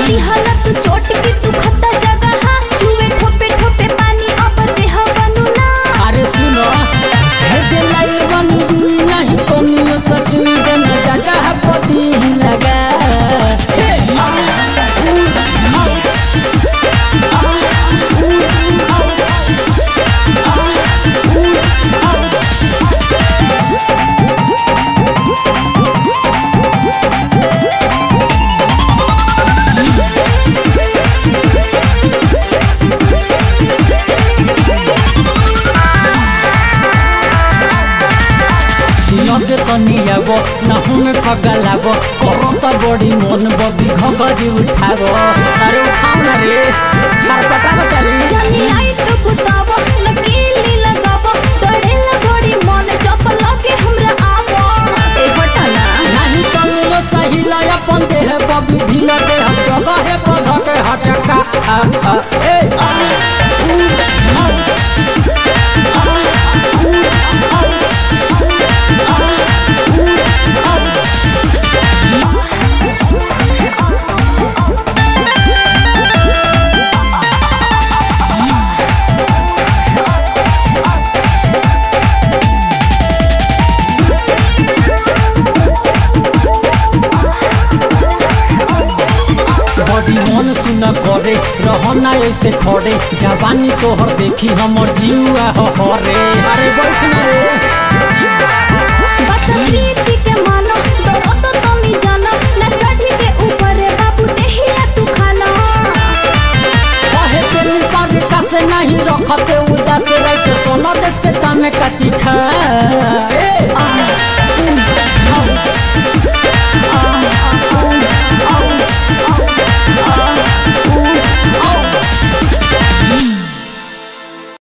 दिहला तू चोट की तू खत्ता जगह चुवे ठोपे ठोपे पानी अब देह बनू ना। अरे सुनो हे दिलाई बनी रुई नहीं कोनियो सचुई देना जगह पति लगा। तनियाबो ना हमें पगलाबो करो तो बड़ी मन बबी घगरी उठाबो। अरे उठाओ ना रे छरपटा बताली जल्दी आई तो बुताबो नकीली लगाबो डरेला बड़ी मन जब लगे हमरा आवो ए हटना नहीं तनियो सही लाया अपन देह बबी ढीला दे हम जगह है पधा के हचका ए मन सुना करे रहना ऐसे खड़े जवानी तोहर देखी हमर जीवा हरे। अरे बैठ ना रे बात प्रीति के मानो दरो तो तुमी जानो ना चढ़ी के ऊपर बाबू देहिया तू खाना कहे तेरे पर कासे नहीं रखते उदास राइट सोना देश के ताने का चिखा।